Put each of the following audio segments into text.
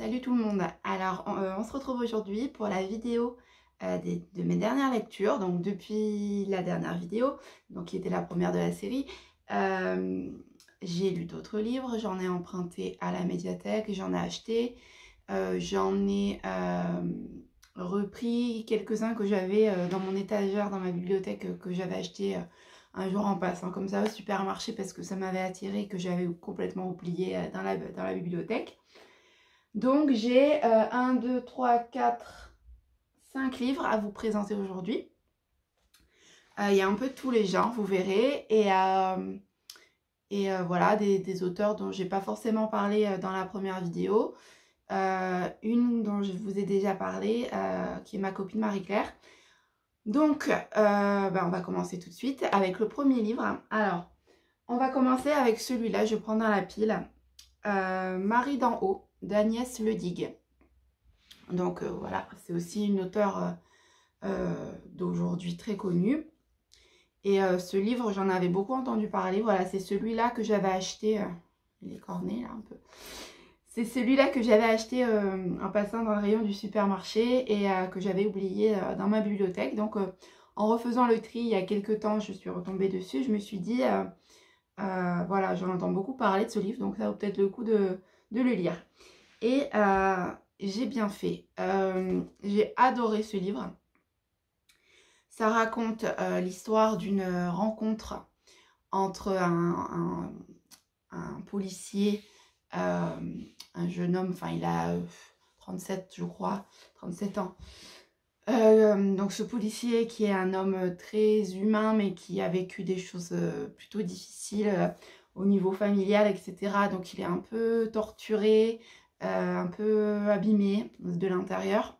Salut tout le monde. Alors, on se retrouve aujourd'hui pour la vidéo de mes dernières lectures. Donc, depuis la dernière vidéo, donc qui était la première de la série, j'ai lu d'autres livres. J'en ai emprunté à la médiathèque, j'en ai acheté. J'en ai repris quelques-uns que j'avais dans mon étagère, dans ma bibliothèque, que j'avais acheté un jour en passant comme ça au supermarché parce que ça m'avait attiré, que j'avais complètement oublié dans la bibliothèque. Donc j'ai 1, 2, 3, 4, 5 livres à vous présenter aujourd'hui. Il y a un peu de tous les genres, vous verrez. Et voilà, des auteurs dont j'ai pas forcément parlé dans la première vidéo. Une dont je vous ai déjà parlé, qui est ma copine Marie-Claire. Donc, on va commencer tout de suite avec le premier livre. Alors, on va commencer avec celui-là, je prends dans la pile. Marie d'en haut, d'Agnès Ledigue. Donc voilà, c'est aussi une auteure d'aujourd'hui très connue. Et ce livre, j'en avais beaucoup entendu parler. Voilà, c'est celui-là que j'avais acheté. Il est corné là un peu. C'est celui-là que j'avais acheté en passant dans le rayon du supermarché et que j'avais oublié dans ma bibliothèque. Donc en refaisant le tri il y a quelques temps, je suis retombée dessus. Je me suis dit, voilà, j'en entends beaucoup parler de ce livre, donc ça vaut peut-être le coup de le lire. Et j'ai bien fait. J'ai adoré ce livre. Ça raconte l'histoire d'une rencontre entre un policier, un jeune homme, enfin il a 37 je crois, 37 ans. Donc ce policier qui est un homme très humain mais qui a vécu des choses plutôt difficiles au niveau familial, etc. Donc il est un peu torturé, un peu abîmé de l'intérieur.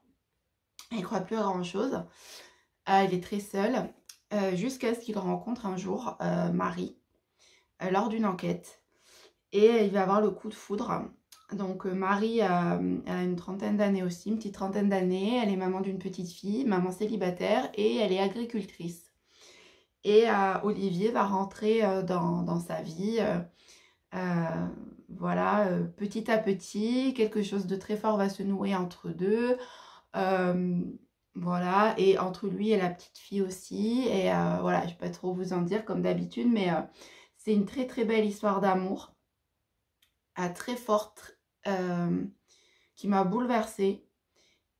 Il ne croit plus à grand chose. Il est très seul jusqu'à ce qu'il rencontre un jour Marie lors d'une enquête. Et il va avoir le coup de foudre. Donc Marie a une trentaine d'années aussi, une petite trentaine d'années. Elle est maman d'une petite fille, maman célibataire et elle est agricultrice. Et Olivier va rentrer dans sa vie. Voilà, petit à petit, quelque chose de très fort va se nouer entre deux. Voilà, et entre lui et la petite fille aussi. Et voilà, je ne vais pas trop vous en dire comme d'habitude, mais c'est une très très belle histoire d'amour, très forte, qui m'a bouleversée.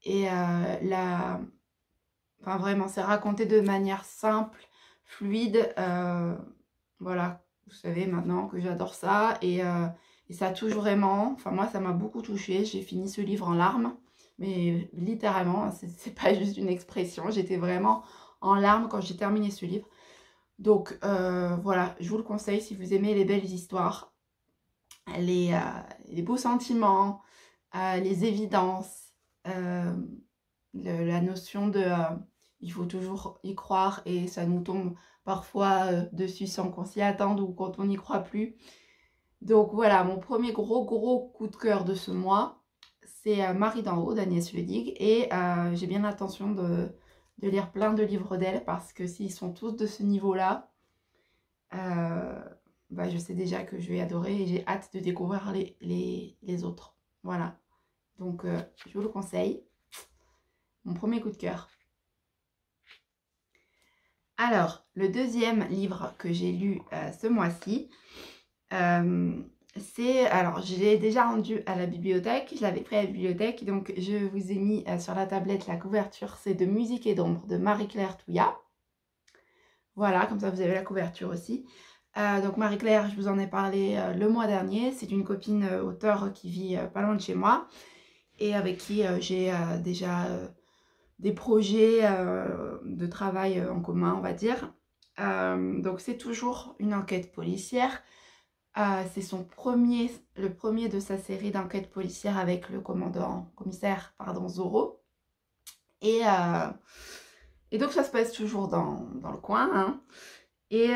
Et enfin vraiment, c'est raconté de manière simple, fluide. Voilà, vous savez maintenant que j'adore ça. Et ça touche vraiment. Enfin moi, ça m'a beaucoup touchée. J'ai fini ce livre en larmes. Mais littéralement, c'est pas juste une expression. J'étais vraiment en larmes quand j'ai terminé ce livre. Donc voilà, je vous le conseille si vous aimez les belles histoires, les beaux sentiments, les évidences, la notion de il faut toujours y croire et ça nous tombe parfois dessus sans qu'on s'y attende ou quand on n'y croit plus. Donc voilà, mon premier gros coup de cœur de ce mois, c'est Marie d'en haut d'Agnès Ledigue. Et j'ai bien l'intention de lire plein de livres d'elle parce que s'ils sont tous de ce niveau-là, je sais déjà que je vais adorer et j'ai hâte de découvrir les autres. Voilà, donc je vous le conseille. Mon premier coup de cœur. Alors, le deuxième livre que j'ai lu ce mois-ci, alors je l'ai déjà rendu à la bibliothèque, je l'avais pris à la bibliothèque, donc je vous ai mis sur la tablette la couverture, c'est de Musique et d'ombre de Marie-Claire Touillat. Voilà, comme ça vous avez la couverture aussi. Donc Marie-Claire, je vous en ai parlé le mois dernier, c'est une copine auteure qui vit pas loin de chez moi et avec qui j'ai déjà des projets de travail en commun, on va dire. Donc c'est toujours une enquête policière. C'est le premier de sa série d'enquêtes policières avec le commissaire Zorro. Et donc ça se passe toujours dans le coin. Hein. Et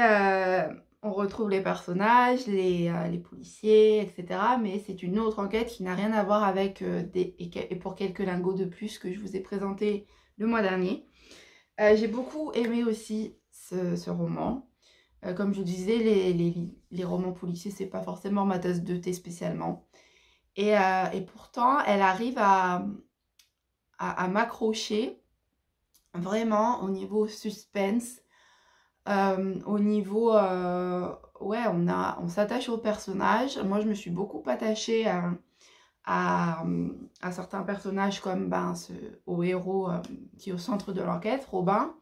on retrouve les personnages, les policiers, etc. Mais c'est une autre enquête qui n'a rien à voir avec et pour quelques lingots de plus que je vous ai présenté le mois dernier. J'ai beaucoup aimé aussi ce roman. Comme je vous disais, les romans policiers, c'est pas forcément ma tasse de thé spécialement. Et pourtant, elle arrive à m'accrocher vraiment au niveau suspense, au niveau... ouais, on s'attache au personnage. Moi, je me suis beaucoup attachée à certains personnages comme au héros qui est au centre de l'enquête, Robin,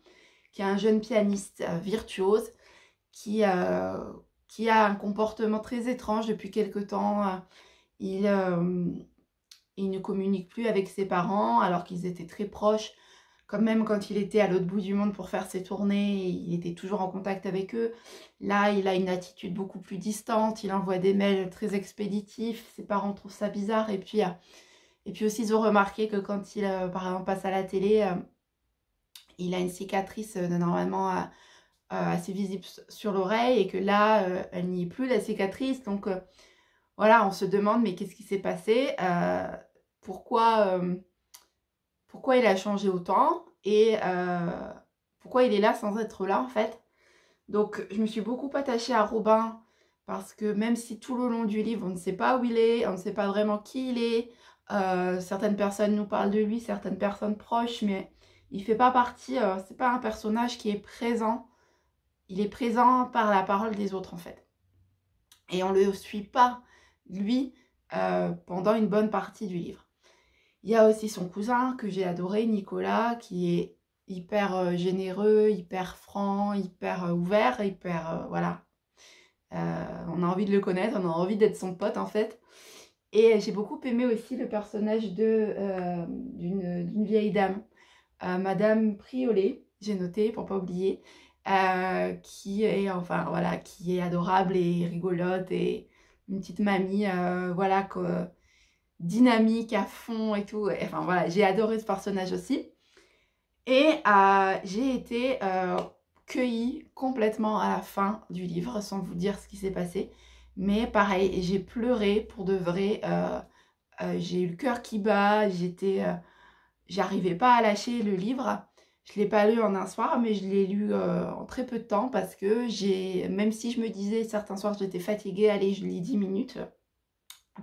qui est un jeune pianiste virtuose qui a un comportement très étrange depuis quelque temps. Il, il ne communique plus avec ses parents alors qu'ils étaient très proches. Quand même quand il était à l'autre bout du monde pour faire ses tournées, il était toujours en contact avec eux. Là, il a une attitude beaucoup plus distante, il envoie des mails très expéditifs, ses parents trouvent ça bizarre. Et puis aussi, ils ont remarqué que quand il, par exemple, passe à la télé, il a une cicatrice normalement assez visible sur l'oreille et que là, elle n'y est plus, la cicatrice. Donc voilà, on se demande, mais qu'est-ce qui s'est passé, pourquoi il a changé autant et pourquoi il est là sans être là en fait. Donc je me suis beaucoup attachée à Robin parce que même si tout le long du livre on ne sait pas où il est, on ne sait pas vraiment qui il est, certaines personnes nous parlent de lui, certaines personnes proches, mais il fait pas partie, c'est pas un personnage qui est présent, il est présent par la parole des autres en fait. Et on ne le suit pas lui pendant une bonne partie du livre. Il y a aussi son cousin que j'ai adoré, Nicolas, qui est hyper généreux, hyper franc, hyper ouvert, hyper... voilà. On a envie de le connaître, on a envie d'être son pote en fait. Et j'ai beaucoup aimé aussi le personnage d'une vieille dame, Madame Priolet, j'ai noté pour pas oublier, qui est enfin voilà, qui est adorable et rigolote et une petite mamie, voilà, dynamique à fond et tout. Enfin voilà, j'ai adoré ce personnage aussi. Et j'ai été cueillie complètement à la fin du livre, sans vous dire ce qui s'est passé. Mais pareil, j'ai pleuré pour de vrai. J'ai eu le cœur qui bat, j'arrivais pas à lâcher le livre. Je l'ai pas lu en un soir, mais je l'ai lu en très peu de temps parce que même si je me disais certains soirs j'étais fatiguée, allez, je lis 10 minutes,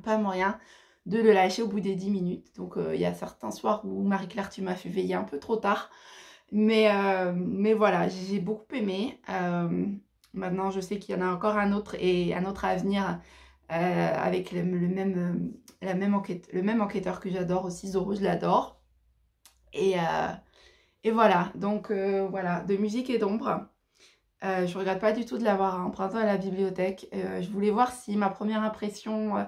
pas moyen de le lâcher au bout des 10 minutes. Donc il y a certains soirs où Marie-Claire, tu m'as fait veiller un peu trop tard. Mais voilà, j'ai beaucoup aimé. Maintenant, je sais qu'il y en a encore un autre et un autre à venir avec le même enquêteur que j'adore aussi, Zorro, je l'adore. Et voilà, donc voilà, de musique et d'ombre. Je regrette pas du tout de l'avoir emprunté à la bibliothèque. Je voulais voir si ma première impression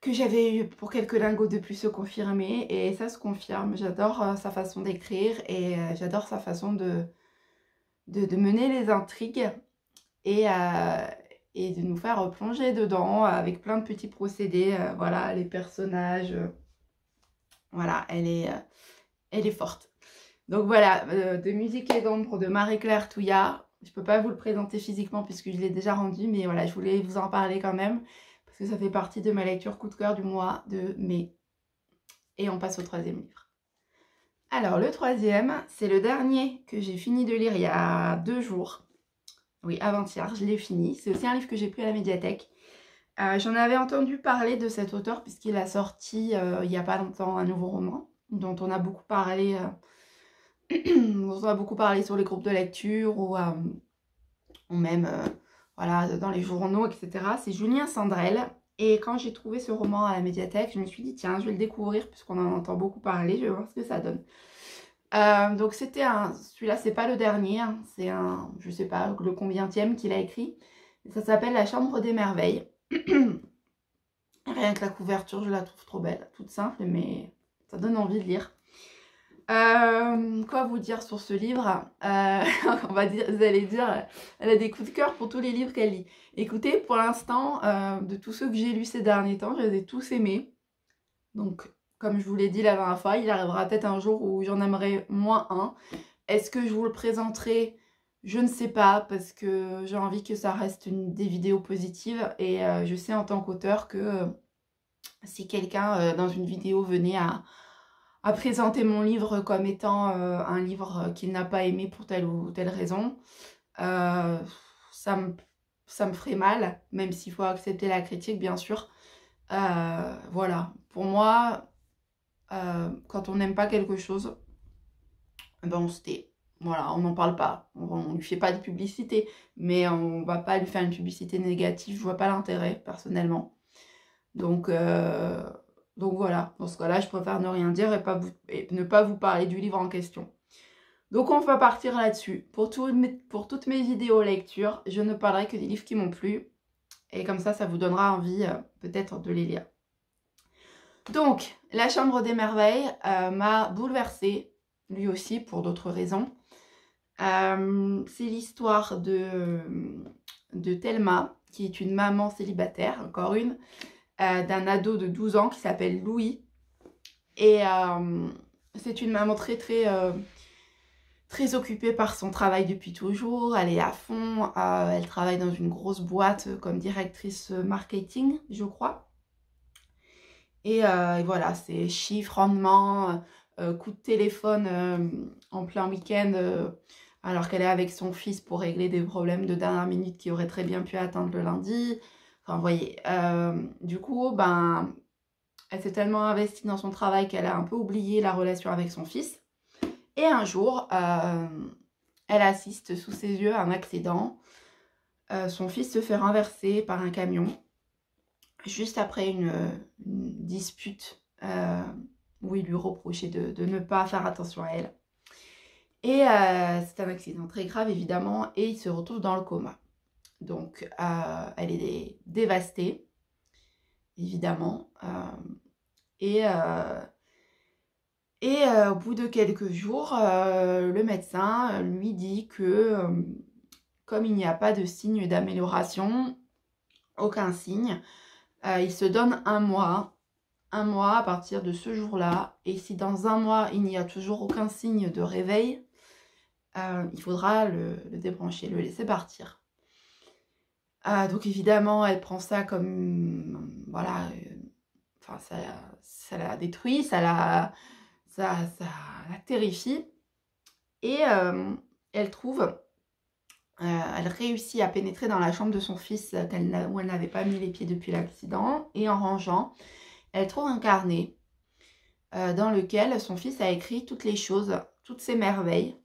que j'avais eu pour quelques lingots de plus se confirmait. Et ça se confirme. J'adore sa façon d'écrire et j'adore sa façon de mener les intrigues et de nous faire plonger dedans avec plein de petits procédés. Voilà, les personnages. Voilà, elle est forte. Donc voilà, de musique et d'ombre de Marie-Claire Touillat. Je ne peux pas vous le présenter physiquement puisque je l'ai déjà rendu, mais voilà, je voulais vous en parler quand même parce que ça fait partie de ma lecture coup de cœur du mois de mai. Et on passe au troisième livre. Alors le troisième, c'est le dernier que j'ai fini de lire il y a 2 jours. Oui, avant-hier, je l'ai fini. C'est aussi un livre que j'ai pris à la médiathèque. J'en avais entendu parler de cet auteur puisqu'il a sorti il n'y a pas longtemps un nouveau roman dont on a beaucoup parlé... on a beaucoup parlé sur les groupes de lecture ou même voilà, dans les journaux, etc. C'est Julien Sandrel. Et quand j'ai trouvé ce roman à la médiathèque, je me suis dit, tiens, je vais le découvrir puisqu'on en entend beaucoup parler, je vais voir ce que ça donne. Donc c'était celui-là, c'est pas le dernier, hein, c'est je sais pas le combientième qu'il a écrit. Ça s'appelle La Chambre des Merveilles. Rien que la couverture, je la trouve trop belle, toute simple, mais ça donne envie de lire. Quoi vous dire sur ce livre? On va dire, vous allez dire, elle a des coups de cœur pour tous les livres qu'elle lit. Écoutez, pour l'instant, de tous ceux que j'ai lus ces derniers temps, je les ai tous aimés. Donc, comme je vous l'ai dit la dernière fois, il arrivera peut-être un jour où j'en aimerai moins un. Est-ce que je vous le présenterai? Je ne sais pas, parce que j'ai envie que ça reste des vidéos positives. Et je sais en tant qu'auteur que si quelqu'un dans une vidéo venait à présenter mon livre comme étant un livre qu'il n'a pas aimé pour telle ou telle raison, ça me ferait mal, même s'il faut accepter la critique, bien sûr. Voilà, pour moi, quand on n'aime pas quelque chose, ben on se tait. Voilà, on n'en parle pas, on lui fait pas de publicité, mais on va pas lui faire une publicité négative, je vois pas l'intérêt, personnellement. Donc, voilà, dans ce cas-là, je préfère ne rien dire et ne pas vous parler du livre en question. Donc on va partir là-dessus. Pour toutes mes vidéos lecture, je ne parlerai que des livres qui m'ont plu. Et comme ça vous donnera envie peut-être de les lire. Donc, La Chambre des Merveilles m'a bouleversée, lui aussi pour d'autres raisons. C'est l'histoire de Thelma, qui est une maman célibataire, encore une, d'un ado de 12 ans qui s'appelle Louis. Et c'est une maman très occupée par son travail depuis toujours. Elle est à fond, elle travaille dans une grosse boîte comme directrice marketing, je crois. Et voilà, c'est chiffres, rendement, coup de téléphone en plein week-end, alors qu'elle est avec son fils pour régler des problèmes de dernière minute qui auraient très bien pu attendre le lundi. Enfin, vous voyez, du coup, ben, elle s'est tellement investie dans son travail qu'elle a un peu oublié la relation avec son fils. Et un jour, elle assiste sous ses yeux à un accident. Son fils se fait renverser par un camion juste après une dispute où il lui reprochait de ne pas faire attention à elle. Et c'est un accident très grave, évidemment, et il se retrouve dans le coma. Donc, elle est dévastée, évidemment. Et au bout de quelques jours, le médecin lui dit que comme il n'y a pas de signe d'amélioration, aucun signe, il se donne un mois à partir de ce jour-là. Et si dans un mois, il n'y a toujours aucun signe de réveil, il faudra le débrancher, le laisser partir. Donc évidemment, elle prend ça comme, voilà, enfin ça la détruit, ça la terrifie. Et elle réussit à pénétrer dans la chambre de son fils où elle n'avait pas mis les pieds depuis l'accident. Et en rangeant, elle trouve un carnet dans lequel son fils a écrit toutes les choses, toutes ses merveilles,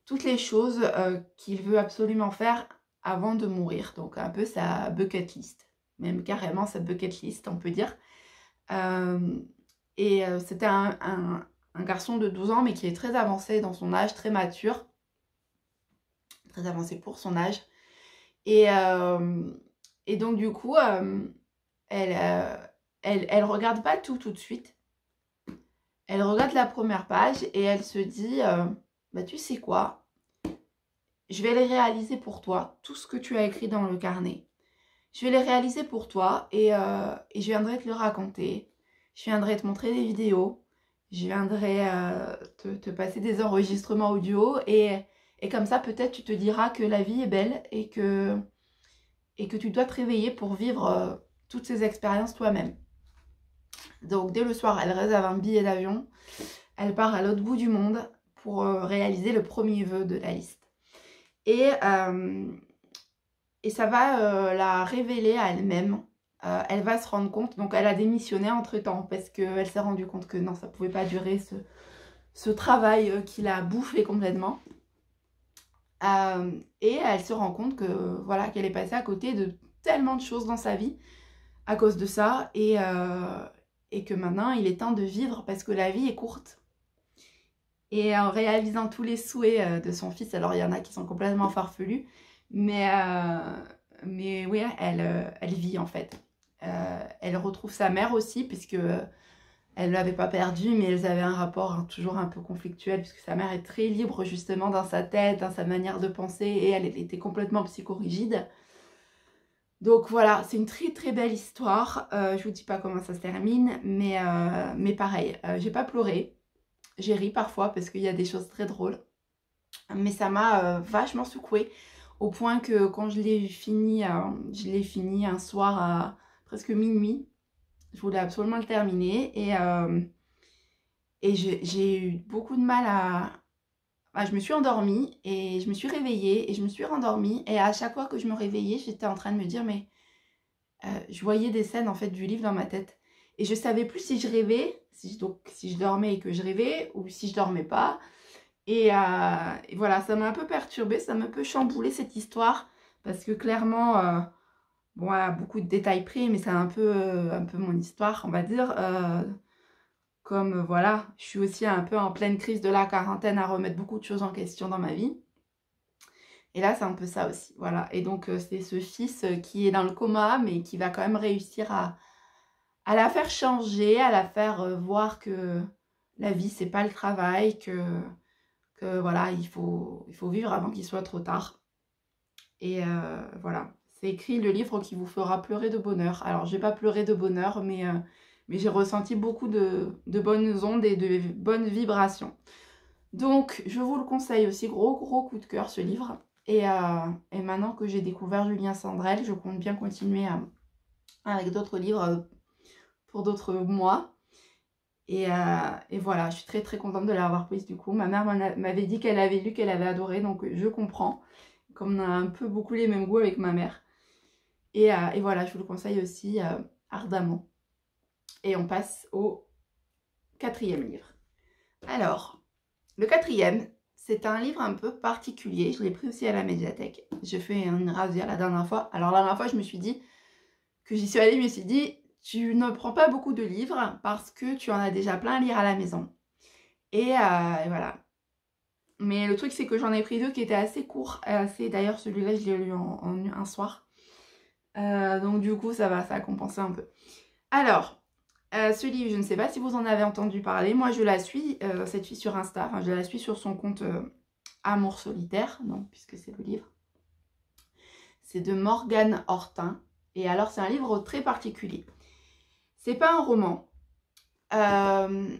toutes les choses qu'il veut absolument faire avant de mourir. Donc un peu sa bucket list, même carrément sa bucket list, on peut dire. C'était un garçon de 12 ans, mais qui est très avancé dans son âge, très mature, très avancé pour son âge. Et donc du coup, elle regarde pas tout de suite. Elle regarde la première page et elle se dit, bah tu sais quoi, je vais les réaliser pour toi, tout ce que tu as écrit dans le carnet. Je vais les réaliser pour toi et je viendrai te le raconter. Je viendrai te montrer des vidéos. Je viendrai te passer des enregistrements audio et comme ça peut-être tu te diras que la vie est belle et que tu dois te réveiller pour vivre toutes ces expériences toi-même. Donc dès le soir, elle réserve un billet d'avion. Elle part à l'autre bout du monde pour réaliser le premier vœu de la liste. Et ça va la révéler à elle-même. Elle va se rendre compte, donc elle a démissionné entre-temps parce qu'elle s'est rendue compte que non, ça ne pouvait pas durer ce travail qui l'a bouffé complètement. Et elle se rend compte que voilà, qu'elle est passée à côté de tellement de choses dans sa vie à cause de ça et que maintenant il est temps de vivre parce que la vie est courte. Et en réalisant tous les souhaits de son fils, alors il y en a qui sont complètement farfelus, mais oui, elle vit en fait. Elle retrouve sa mère aussi, puisque elle ne l'avait pas perdue, mais elles avaient un rapport toujours un peu conflictuel, puisque sa mère est très libre justement dans sa tête, dans sa manière de penser, et elle était complètement psychorigide. Donc voilà, c'est une très belle histoire. Je vous dis pas comment ça se termine, mais pareil, j'ai pas pleuré. J'ai ri parfois parce qu'il y a des choses très drôles. Mais ça m'a vachement secouée au point que quand je l'ai fini un soir à presque minuit. Je voulais absolument le terminer et j'ai eu beaucoup de mal à... je me suis endormie et je me suis réveillée et je me suis rendormie. Et à chaque fois que je me réveillais, j'étais en train de me dire mais je voyais des scènes en fait du livre dans ma tête. Et je savais plus si je rêvais, donc si je dormais et que je rêvais, ou si je dormais pas. Et voilà, ça m'a un peu perturbée, ça m'a un peu chamboulé cette histoire. Parce que clairement, bon, voilà, beaucoup de détails pris, mais c'est un peu mon histoire, on va dire. Comme voilà, je suis aussi un peu en pleine crise de la quarantaine à remettre beaucoup de choses en question dans ma vie. Et là, c'est un peu ça aussi, voilà. Et donc, c'est ce fils qui est dans le coma, mais qui va quand même réussir à la faire changer, à la faire voir que la vie, c'est pas le travail, que voilà, il faut vivre avant qu'il soit trop tard. Et voilà, c'est écrit le livre qui vous fera pleurer de bonheur. Alors, j'ai pas pleuré de bonheur, mais j'ai ressenti beaucoup de bonnes ondes et de bonnes vibrations. Donc, je vous le conseille aussi, gros coup de cœur ce livre. Et maintenant que j'ai découvert Julien Sandrel, je compte bien continuer avec d'autres livres pour d'autres mois. Et voilà, je suis très contente de l'avoir prise du coup. Ma mère m'avait dit qu'elle avait lu, qu'elle avait adoré, donc je comprends. Comme on a un peu beaucoup les mêmes goûts avec ma mère. Et voilà, je vous le conseille aussi ardemment. Et on passe au 4e livre. Alors, le 4e, c'est un livre un peu particulier. Je l'ai pris aussi à la médiathèque. J'ai fait une razzia la dernière fois. Alors la dernière fois, je me suis dit que j'y suis allée, je me suis dit, tu ne prends pas beaucoup de livres parce que tu en as déjà plein à lire à la maison. Et voilà. Mais le truc, c'est que j'en ai pris 2 qui étaient assez courts. D'ailleurs, celui-là, je l'ai lu en un soir. Donc du coup, ça a compensé un peu. Alors, ce livre, je ne sais pas si vous en avez entendu parler. Moi, je la suis, cette fille sur Insta. Enfin, je la suis sur son compte Amour solitaire, donc, puisque c'est le livre. C'est de Morgane Hortin. Et alors, c'est un livre très particulier. C'est pas un roman.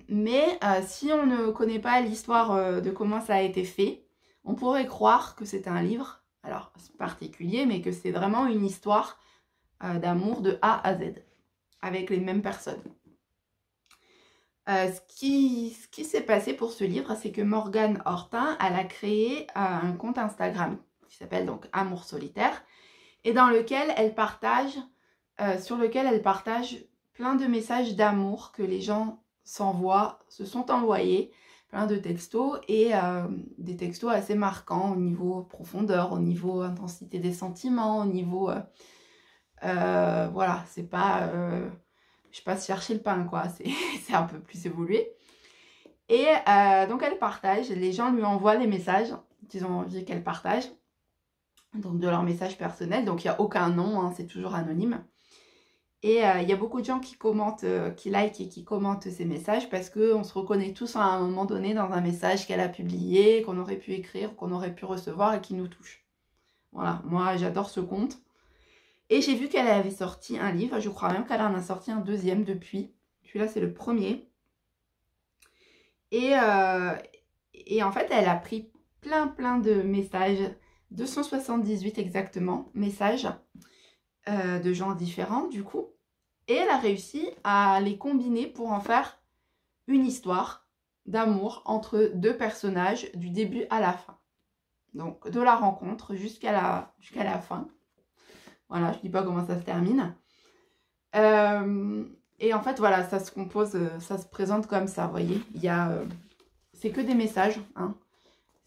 Mais si on ne connaît pas l'histoire de comment ça a été fait, on pourrait croire que c'est un livre, alors particulier, mais que c'est vraiment une histoire d'amour de A à Z, avec les mêmes personnes. Ce qui s'est passé pour ce livre, c'est que Morgane Hortin, elle a créé un compte Instagram qui s'appelle donc Amour solitaire, et dans lequel elle partage, plein de messages d'amour que les gens se sont envoyés, plein de textos, et des textos assez marquants au niveau profondeur, au niveau intensité des sentiments, au niveau... voilà, c'est pas... je passe chercher le pain, quoi, c'est un peu plus évolué. Et donc elle partage, les gens lui envoient des messages qu'ils ont envie qu'elle partage, donc de leur message personnel, donc il n'y a aucun nom, hein, c'est toujours anonyme. Et il y a beaucoup de gens qui commentent, qui like et qui commentent ces messages parce qu'on se reconnaît tous à un moment donné dans un message qu'elle a publié, qu'on aurait pu écrire, qu'on aurait pu recevoir et qui nous touche. Voilà, moi j'adore ce compte. Et j'ai vu qu'elle avait sorti un livre, je crois même qu'elle en a sorti un 2e depuis. Celui-là c'est le 1er. Et en fait elle a pris plein de messages, 278 exactement, messages de gens différents du coup. Et elle a réussi à les combiner pour en faire une histoire d'amour entre 2 personnages du début à la fin. Donc de la rencontre jusqu'à la fin. Voilà, je ne dis pas comment ça se termine. Et en fait, voilà, ça se compose, ça se présente comme ça, vous voyez. C'est que des messages, hein.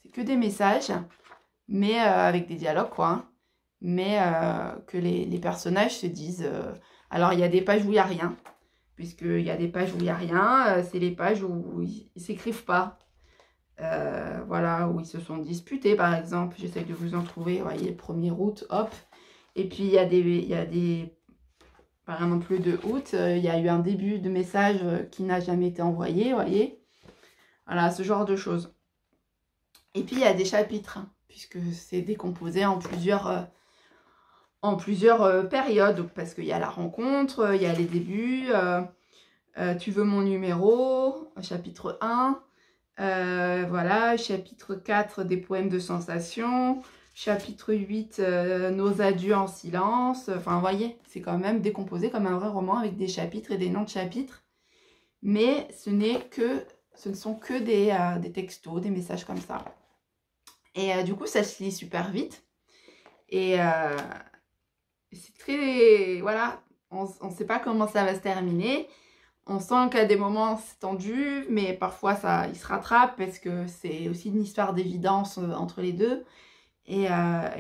C'est que des messages, mais avec des dialogues, quoi. Hein. Mais que les personnages se disent... alors, il y a des pages où il n'y a rien. Puisqu'il y a des pages où il n'y a rien. C'est les pages où ils ne s'écrivent pas. Voilà, où ils se sont disputés, par exemple. J'essaie de vous en trouver. Vous voyez, 1er août, hop. Et puis, il y a des par exemple, le 2 août, il y a eu un début de message qui n'a jamais été envoyé, vous voyez. Voilà, ce genre de choses. Et puis, il y a des chapitres, hein, puisque c'est décomposé en plusieurs périodes, parce qu'il y a la rencontre, il y a les débuts, tu veux mon numéro, chapitre 1, voilà, chapitre 4, des poèmes de sensations, chapitre 8, nos adieux en silence, enfin vous voyez, c'est quand même décomposé comme un vrai roman avec des chapitres et des noms de chapitres, mais ce ne sont que des textos, des messages comme ça. Et du coup, ça se lit super vite, et c'est très... Voilà, on ne sait pas comment ça va se terminer. On sent qu'à des moments c'est tendu, mais parfois il se rattrape parce que c'est aussi une histoire d'évidence entre les deux. Et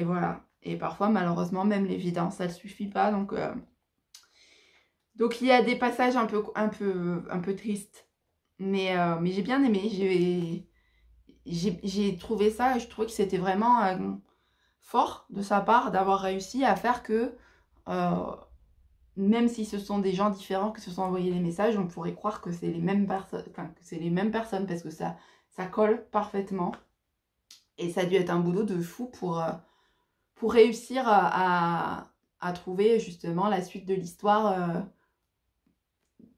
voilà. Et parfois, malheureusement, même l'évidence, ça ne suffit pas. Donc il y a des passages un peu tristes. Mais j'ai bien aimé. J'ai trouvé ça, je trouvais que c'était vraiment fort de sa part d'avoir réussi à faire que, euh, même si ce sont des gens différents qui se sont envoyés des messages, on pourrait croire que c'est les mêmes personnes, enfin, que c'est les mêmes personnes parce que ça colle parfaitement. Et ça a dû être un boulot de fou pour réussir à trouver justement la suite de l'histoire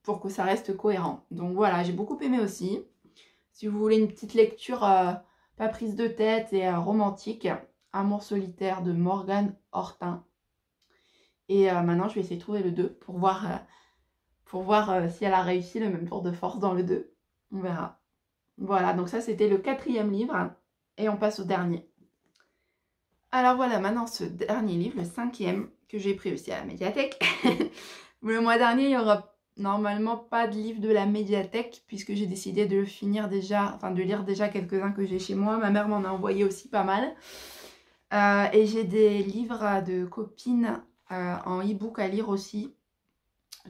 pour que ça reste cohérent. Donc voilà, j'ai beaucoup aimé aussi. Si vous voulez une petite lecture pas prise de tête et romantique, Amour solitaire de Morgane Hortin. Et maintenant, je vais essayer de trouver le 2 pour voir si elle a réussi le même tour de force dans le 2. On verra. Voilà, donc ça, c'était le 4e livre. Et on passe au dernier. Alors voilà, maintenant, ce dernier livre, le 5e, que j'ai pris aussi à la médiathèque. Le mois dernier, il n'y aura normalement pas de livre de la médiathèque, puisque j'ai décidé de le finir déjà, enfin de lire déjà quelques-uns que j'ai chez moi. Ma mère m'en a envoyé aussi pas mal. Et j'ai des livres de copines en e-book à lire aussi,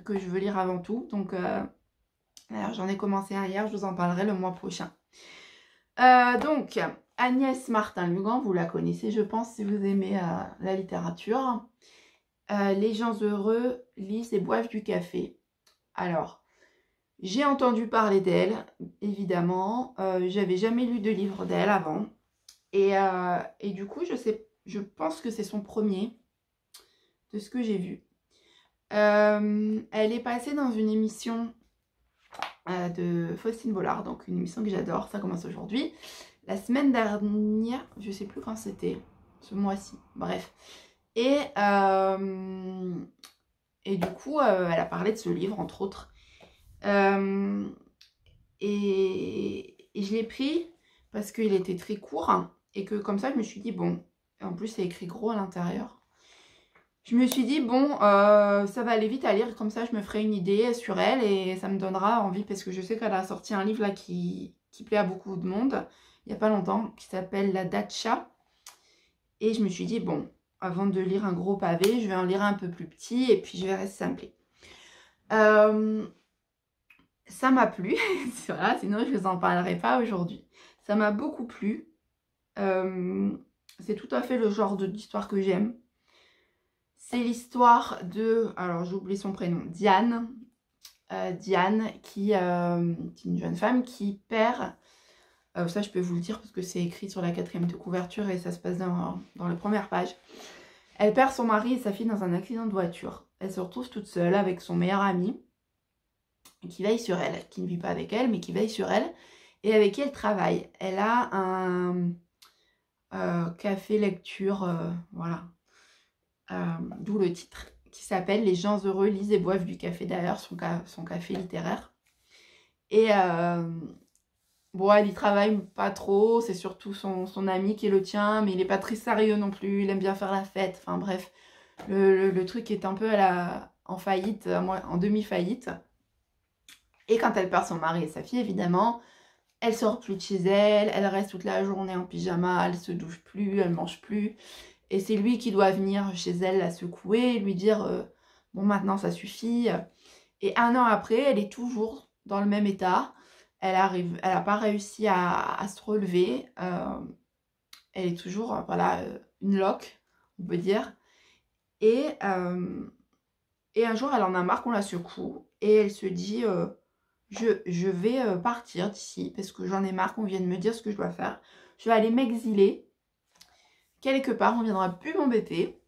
que je veux lire avant tout. Donc, alors j'en ai commencé un hier, je vous en parlerai le mois prochain. Donc, Agnès Martin-Lugan, vous la connaissez, je pense, si vous aimez la littérature. Les gens heureux lisent et boivent du café. Alors, j'ai entendu parler d'elle, évidemment. J'avais jamais lu de livre d'elle avant. Et du coup, je pense que c'est son premier, de ce que j'ai vu. Elle est passée dans une émission de Faustine Bollard, donc une émission que j'adore, ça commence aujourd'hui. La semaine dernière, je sais plus quand c'était, ce mois-ci, bref. Et du coup, elle a parlé de ce livre, entre autres. Et je l'ai pris parce qu'il était très court, hein, et que comme ça, je me suis dit, bon, en plus, c'est écrit gros à l'intérieur. Je me suis dit, bon, ça va aller vite à lire, comme ça je me ferai une idée sur elle et ça me donnera envie, parce que je sais qu'elle a sorti un livre là qui plaît à beaucoup de monde, il n'y a pas longtemps, qui s'appelle La Datcha. Et je me suis dit, bon, avant de lire un gros pavé, je vais en lire un peu plus petit et puis je verrai si ça me plaît. Ça m'a plu, voilà, sinon je ne vous en parlerai pas aujourd'hui. Ça m'a beaucoup plu. C'est tout à fait le genre d'histoire que j'aime. C'est l'histoire de, alors j'ai oublié son prénom, Diane. Diane, qui est une jeune femme qui perd, ça je peux vous le dire parce que c'est écrit sur la 4e de couverture et ça se passe dans les premières pages. Elle perd son mari et sa fille dans un accident de voiture. Elle se retrouve toute seule avec son meilleur ami qui veille sur elle, qui ne vit pas avec elle mais qui veille sur elle et avec qui elle travaille. Elle a un café lecture, voilà. D'où le titre, qui s'appelle Les gens heureux lisent et boivent du café, d'ailleurs, son café littéraire. Et bon, elle y travaille pas trop, c'est surtout son ami qui le tient, mais il est pas très sérieux non plus, il aime bien faire la fête, enfin bref, le truc est un peu en faillite, en demi-faillite. Et quand elle perd son mari et sa fille, évidemment, elle sort plus de chez elle, elle reste toute la journée en pyjama, elle se douche plus, elle mange plus. Et c'est lui qui doit venir chez elle la secouer, lui dire bon, maintenant ça suffit. Et un an après, elle est toujours dans le même état. Elle n'a pas réussi à se relever. Elle est toujours, voilà, une loque, on peut dire. Et un jour, elle en a marre qu'on la secoue. Et elle se dit je vais partir d'ici parce que j'en ai marre qu'on vienne me dire ce que je dois faire. Je vais aller m'exiler quelque part, on ne viendra plus m'embêter.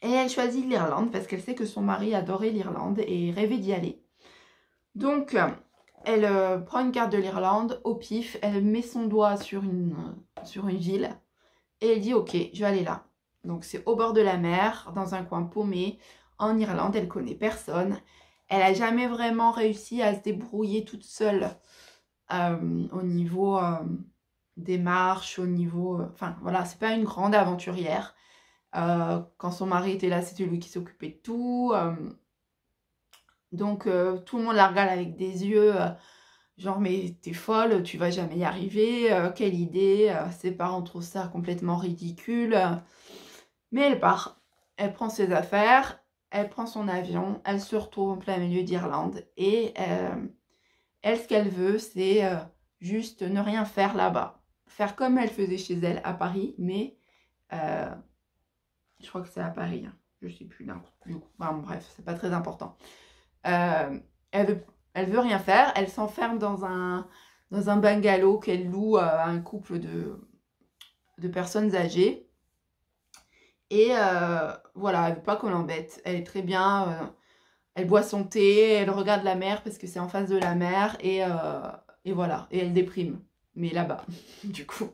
Et elle choisit l'Irlande parce qu'elle sait que son mari adorait l'Irlande et rêvait d'y aller. Donc, elle prend une carte de l'Irlande au pif, elle met son doigt sur une ville et elle dit ok, je vais aller là. Donc c'est au bord de la mer, dans un coin paumé, en Irlande, elle connaît personne. Elle n'a jamais vraiment réussi à se débrouiller toute seule au niveau des marches, au niveau... Enfin voilà, c'est pas une grande aventurière. Quand son mari était là, c'était lui qui s'occupait de tout. Donc, tout le monde la regarde avec des yeux genre, mais t'es folle, tu vas jamais y arriver, quelle idée, ses parents trouvent ça complètement ridicule. Mais elle part, elle prend ses affaires, elle prend son avion, elle se retrouve en plein milieu d'Irlande et elle, ce qu'elle veut, c'est juste ne rien faire là-bas. Faire comme elle faisait chez elle à Paris, mais je crois que c'est à Paris, hein. Je sais plus d'un coup. Enfin, bref, c'est pas très important. Elle veut rien faire, elle s'enferme dans un bungalow qu'elle loue à un couple de personnes âgées. Et voilà, elle veut pas qu'on l'embête. Elle est très bien, elle boit son thé, elle regarde la mer parce que c'est en face de la mer et voilà, et elle déprime. Mais là-bas, du coup.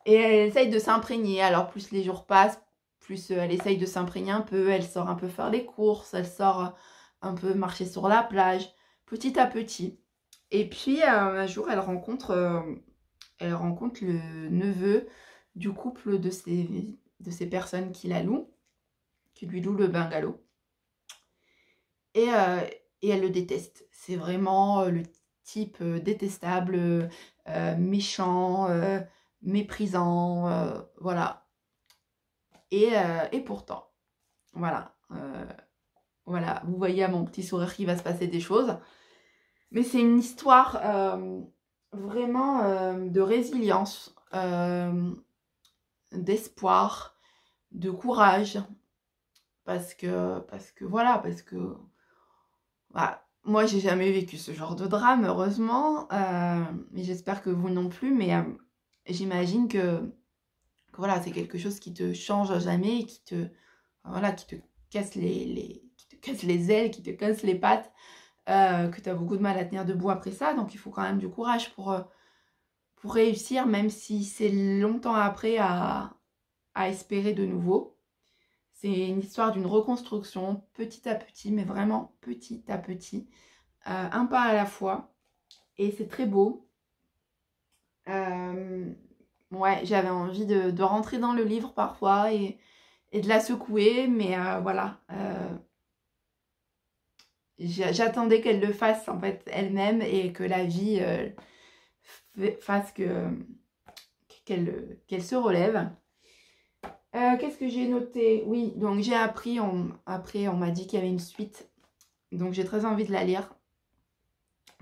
Et elle essaye de s'imprégner. Alors plus les jours passent, plus elle essaye de s'imprégner un peu. Elle sort un peu faire les courses, elle sort un peu marcher sur la plage, petit à petit. Et puis un jour, elle rencontre le neveu du couple de ces personnes qui la louent, qui lui louent le bungalow. Et elle le déteste. C'est vraiment le type détestable, méchant, méprisant, voilà. Et pourtant, voilà. Voilà, vous voyez à mon petit sourire qu'il va se passer des choses. Mais c'est une histoire vraiment de résilience, d'espoir, de courage. Parce que voilà, voilà. Moi, j'ai jamais vécu ce genre de drame, heureusement. Mais j'espère que vous non plus. Mais j'imagine que voilà, c'est quelque chose qui te change à jamais, et qui te casse qui te casse les ailes, qui te casse les pattes, que tu as beaucoup de mal à tenir debout après ça. Donc, il faut quand même du courage pour réussir, même si c'est longtemps après à espérer de nouveau. C'est une histoire d'une reconstruction, petit à petit, mais vraiment petit à petit, un pas à la fois. Et c'est très beau. Ouais, j'avais envie de rentrer dans le livre parfois et de la secouer, mais voilà. J'attendais qu'elle le fasse en fait elle-même et que la vie fasse qu'elle se relève. Qu'est-ce que j'ai noté? Oui, donc j'ai appris, après on m'a dit qu'il y avait une suite. Donc j'ai très envie de la lire.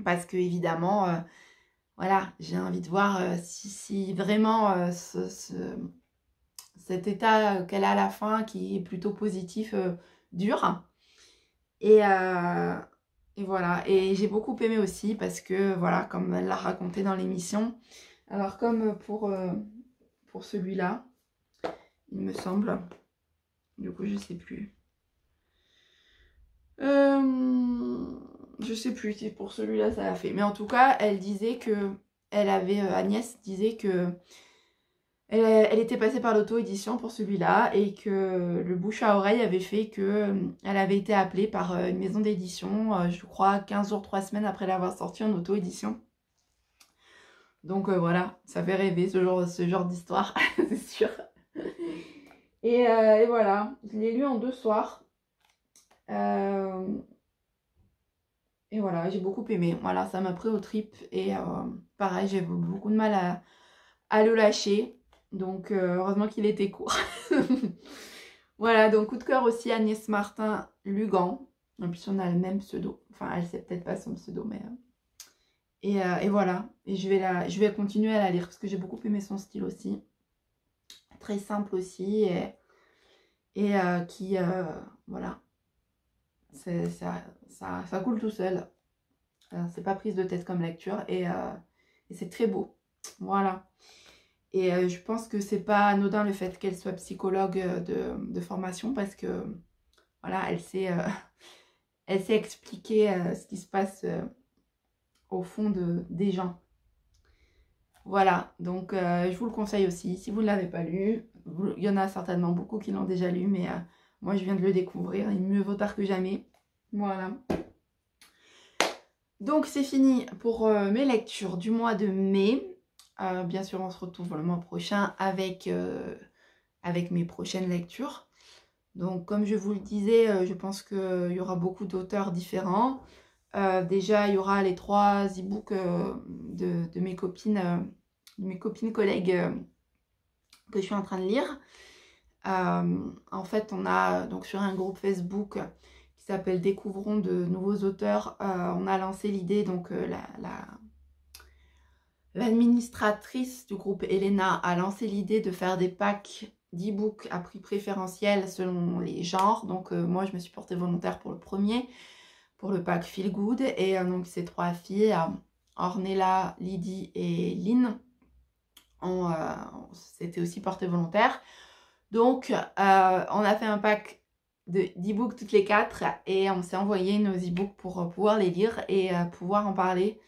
Parce que évidemment, voilà, j'ai envie de voir si vraiment cet état qu'elle a à la fin, qui est plutôt positif, dure. Et voilà. Et j'ai beaucoup aimé aussi parce que, voilà, comme elle l'a raconté dans l'émission. Alors comme pour celui-là, il me semble. Du coup, je sais plus. Je sais plus si pour celui-là ça l'a fait. Mais en tout cas, elle disait que... Agnès disait que... Elle était passée par l'auto-édition pour celui-là et que le bouche à oreille avait fait que elle avait été appelée par une maison d'édition, je crois 15 jours, 3 semaines après l'avoir sorti en auto-édition. Donc voilà, ça fait rêver ce genre d'histoire, c'est sûr. Et voilà, je l'ai lu en 2 soirs. Et voilà, j'ai beaucoup aimé. Voilà, ça m'a pris aux tripes. Et pareil, j'ai beaucoup de mal à le lâcher. Donc heureusement qu'il était court. Voilà, donc coup de cœur aussi Agnès Martin Lugan. En plus on a le même pseudo. Enfin, elle sait peut-être pas son pseudo, mais... Et voilà. Et je vais continuer à la lire parce que j'ai beaucoup aimé son style aussi. Très simple aussi. Et qui... voilà. Ça coule tout seul. C'est pas prise de tête comme lecture. Et c'est très beau. Voilà. Et je pense que c'est pas anodin le fait qu'elle soit psychologue de formation parce que voilà, elle sait expliquer ce qui se passe au fond des gens. Voilà, donc je vous le conseille aussi. Si vous ne l'avez pas lu, il y en a certainement beaucoup qui l'ont déjà lu, mais moi je viens de le découvrir. Il mieux vaut tard que jamais. Voilà. Donc c'est fini pour mes lectures du mois de mai. Bien sûr, on se retrouve le mois prochain avec avec mes prochaines lectures. Donc comme je vous le disais, je pense qu'il y aura beaucoup d'auteurs différents. Déjà, il y aura les 3 e-books de mes copines collègues que je suis en train de lire. En fait, on a donc sur un groupe Facebook qui s'appelle Découvrons de nouveaux auteurs, on a lancé l'idée, donc l'administratrice du groupe Elena a lancé l'idée de faire des packs d'e-books à prix préférentiel selon les genres. Donc moi, je me suis portée volontaire pour le premier, pour le pack Feel Good. Et donc ces 3 filles, Ornella, Lydie et Lynn, s'étaient aussi portées volontaires. Donc on a fait un pack d'e-books toutes les 4 et on s'est envoyé nos e-books pour pouvoir les lire et pouvoir en parler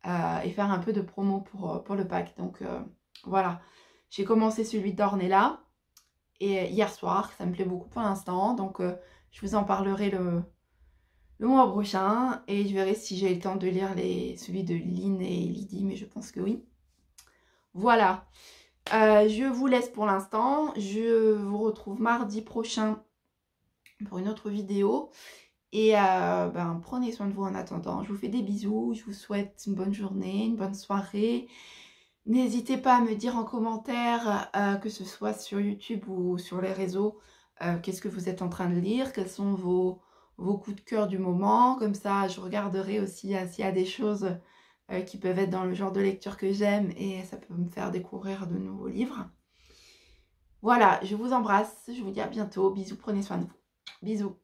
et faire un peu de promo pour le pack. Donc voilà, j'ai commencé celui d'Ornella et hier soir, ça me plaît beaucoup pour l'instant. Donc je vous en parlerai le mois prochain et je verrai si j'ai le temps de lire celui de Lynn et Lydie, mais je pense que oui. Voilà, je vous laisse pour l'instant. Je vous retrouve mardi prochain pour une autre vidéo. Et prenez soin de vous en attendant. Je vous fais des bisous. Je vous souhaite une bonne journée, une bonne soirée. N'hésitez pas à me dire en commentaire, que ce soit sur YouTube ou sur les réseaux, qu'est-ce que vous êtes en train de lire, quels sont vos coups de cœur du moment. Comme ça, je regarderai aussi s'il y a des choses qui peuvent être dans le genre de lecture que j'aime et ça peut me faire découvrir de nouveaux livres. Voilà, je vous embrasse. Je vous dis à bientôt. Bisous, prenez soin de vous. Bisous.